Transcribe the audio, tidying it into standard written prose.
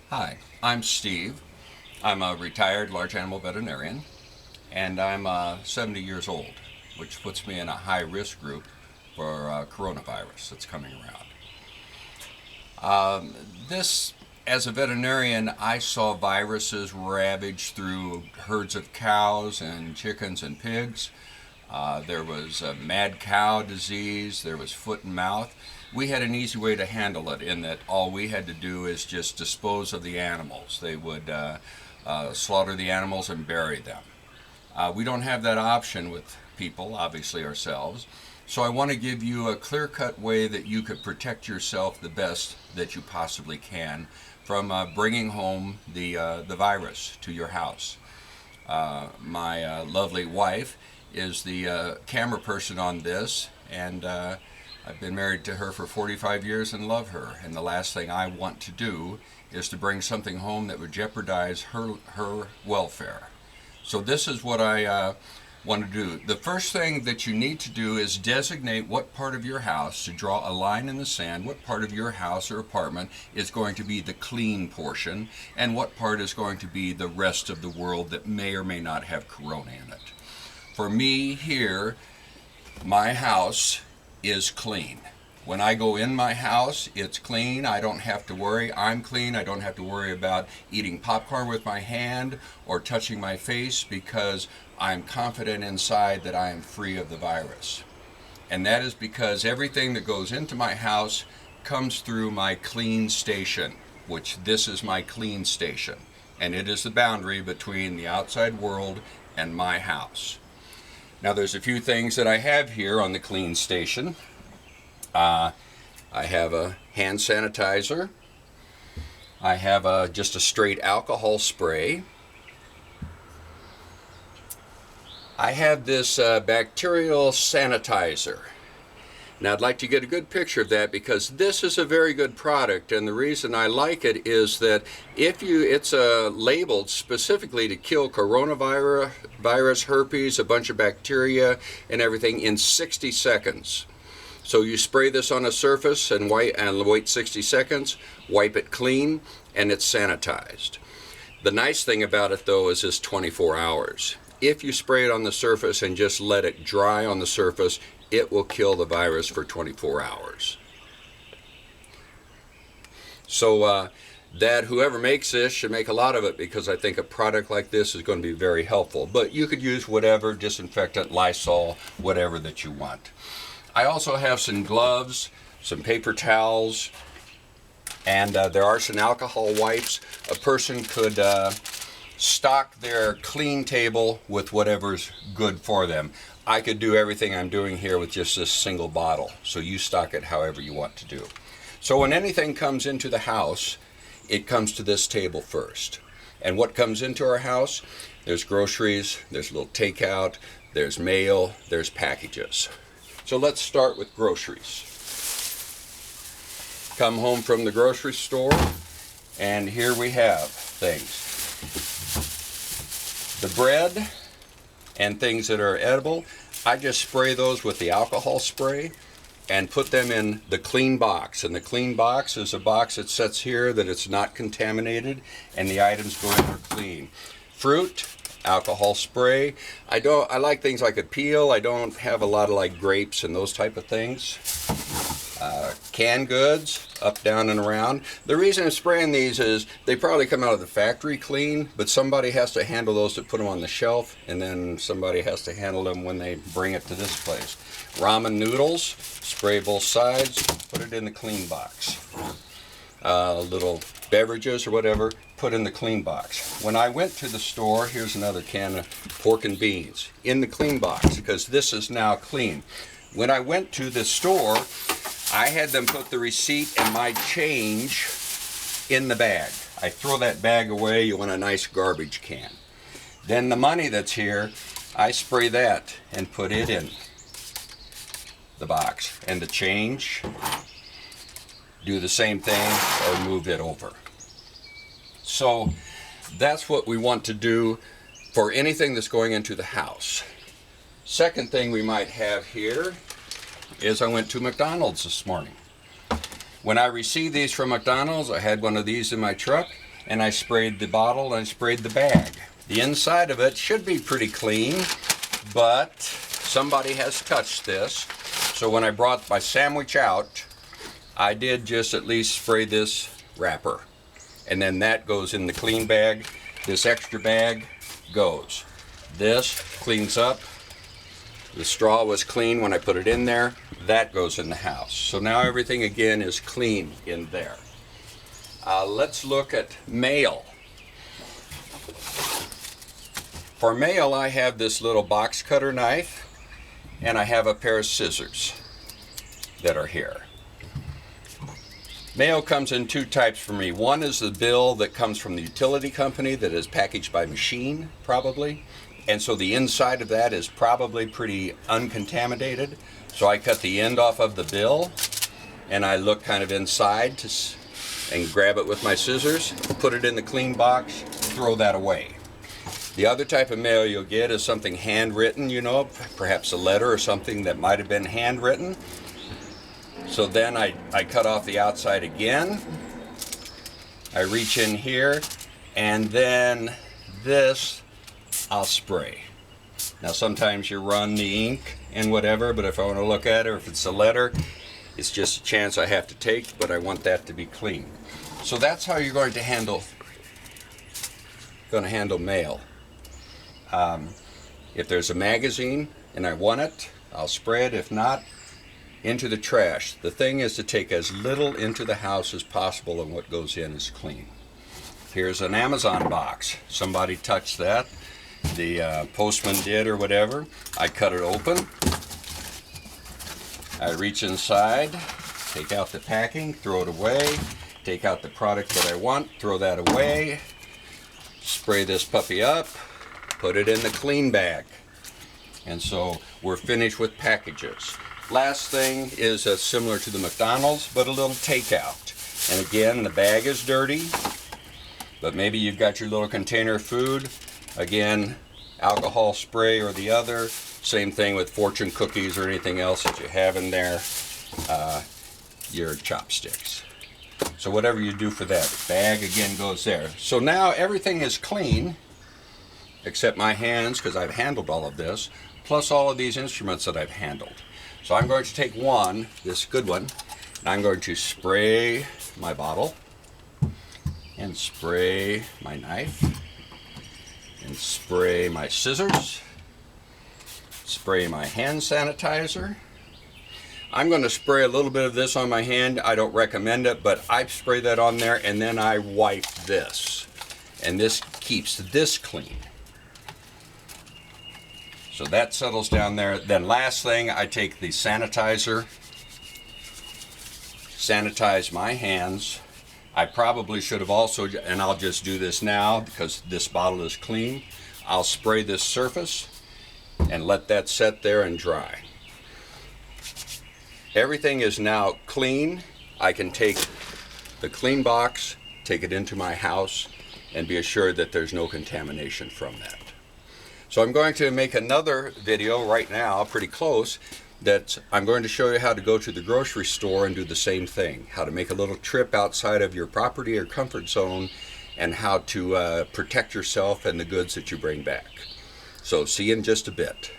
Hi, I'm Steve. I'm a retired large animal veterinarian, and I'm 70 years old, which puts me in a high risk group for coronavirus that's coming around. This, as a veterinarian, I saw viruses ravage through herds of cows and chickens and pigs. There was mad cow disease, there was foot and mouth. We had an easy way to handle it in that all we had to do is just dispose of the animals. They would slaughter the animals and bury them. We don't have that option with people, obviously ourselves. So I want to give you a clear-cut way that you could protect yourself the best that you possibly can from bringing home the virus to your house. My lovely wife is the camera person on this, and I've been married to her for 45 years and love her. And the last thing I want to do is to bring something home that would jeopardize her welfare. So this is what I want to do. The first thing that you need to do is designate what part of your house, to draw a line in the sand, what part of your house or apartment is going to be the clean portion, and what part is going to be the rest of the world that may or may not have corona in it. For me here, my house is clean. When I go in my house, it's clean. I don't have to worry. I'm clean. I don't have to worry about eating popcorn with my hand or touching my face because I'm confident inside that I am free of the virus. And that is because everything that goes into my house comes through my clean station, which this is my clean station. And it is the boundary between the outside world and my house. Now there's a few things that I have here on the clean station. I have a hand sanitizer. I have just a straight alcohol spray. I have this bacterial sanitizer. Now I'd like to get a good picture of that because this is a very good product, and the reason I like it is that it's labeled specifically to kill coronavirus, herpes, a bunch of bacteria and everything in 60 seconds. So you spray this on a surface and wait 60 seconds, wipe it clean, and it's sanitized. The nice thing about it though is it's 24 hours. If you spray it on the surface and just let it dry on the surface, it will kill the virus for 24 hours. So that whoever makes this should make a lot of it, because I think a product like this is going to be very helpful. But you could use whatever disinfectant, Lysol, whatever that you want. I also have some gloves, some paper towels, and there are some alcohol wipes. A person could stock their clean table with whatever's good for them. I could do everything I'm doing here with just this single bottle, so you stock it however you want to do. So when anything comes into the house, it comes to this table first. And what comes into our house? There's groceries, there's a little takeout, there's mail, there's packages. So let's start with groceries. Come home from the grocery store, and here we have things. The bread and things that are edible, I just spray those with the alcohol spray and put them in the clean box. And the clean box is a box that sits here that it's not contaminated and the items go in are clean. Fruit, alcohol spray. I like things I could peel. I don't have a lot of like grapes and those type of things. Canned goods, up, down, and around. The reason I'm spraying these is they probably come out of the factory clean, but somebody has to handle those to put them on the shelf, and then somebody has to handle them when they bring it to this place. Ramen noodles, spray both sides, put it in the clean box. Little beverages or whatever, put in the clean box. When I went to the store, here's another can of pork and beans in the clean box because this is now clean. When I went to the store, I had them put the receipt and my change in the bag. I throw that bag away, you want a nice garbage can. Then the money that's here, I spray that and put it in the box. And the change, do the same thing or move it over. So that's what we want to do for anything that's going into the house. Second thing we might have here is I went to McDonald's this morning. When I received these from McDonald's, I had one of these in my truck, and I sprayed the bottle and I sprayed the bag. The inside of it should be pretty clean, but somebody has touched this. So when I brought my sandwich out, I did just at least spray this wrapper. And then that goes in the clean bag. This extra bag goes. This cleans up. The straw was clean when I put it in there. That goes in the house. So now everything again is clean in there. Let's look at mail. For mail, I have this little box cutter knife, and I have a pair of scissors that are here. Mail comes in two types for me. One is the bill that comes from the utility company that is packaged by machine, probably. And so the inside of that is probably pretty uncontaminated. So I cut the end off of the bill, and I look kind of inside and grab it with my scissors, put it in the clean box, throw that away. The other type of mail you'll get is something handwritten, you know, perhaps a letter or something that might have been handwritten. So then I cut off the outside again. I reach in here, and then this I'll spray. Now sometimes you run the ink and whatever, but if I want to look at it, or if it's a letter, it's just a chance I have to take, but I want that to be clean. So that's how you're going to handle mail. If there's a magazine and I want it, I'll spray it. If not, into the trash. The thing is to take as little into the house as possible, and what goes in is clean. Here's an Amazon box. Somebody touched that. The postman did or whatever. I cut it open. I reach inside, take out the packing, throw it away, take out the product that I want, throw that away, spray this puppy up, put it in the clean bag. And so we're finished with packages. Last thing is similar to the McDonald's, but a little takeout. And again, the bag is dirty, but maybe you've got your little container of food. Again, alcohol spray or the other. Same thing with fortune cookies or anything else that you have in there. Your chopsticks. So whatever you do for that, the bag again goes there. So now everything is clean, except my hands, because I've handled all of this, plus all of these instruments that I've handled. So I'm going to take one, this good one, and I'm going to spray my bottle, and spray my knife, and spray my scissors, spray my hand sanitizer. I'm going to spray a little bit of this on my hand. I don't recommend it, but I spray that on there, and then I wipe this. And this keeps this clean. So that settles down there. Then last thing, I take the sanitizer, sanitize my hands. I probably should have also, and I'll just do this now because this bottle is clean. I'll spray this surface and let that set there and dry. Everything is now clean. I can take the clean box, take it into my house, and be assured that there's no contamination from that. So I'm going to make another video right now, pretty close, that I'm going to show you how to go to the grocery store and do the same thing. How to make a little trip outside of your property or comfort zone, and how to protect yourself and the goods that you bring back. So see you in just a bit.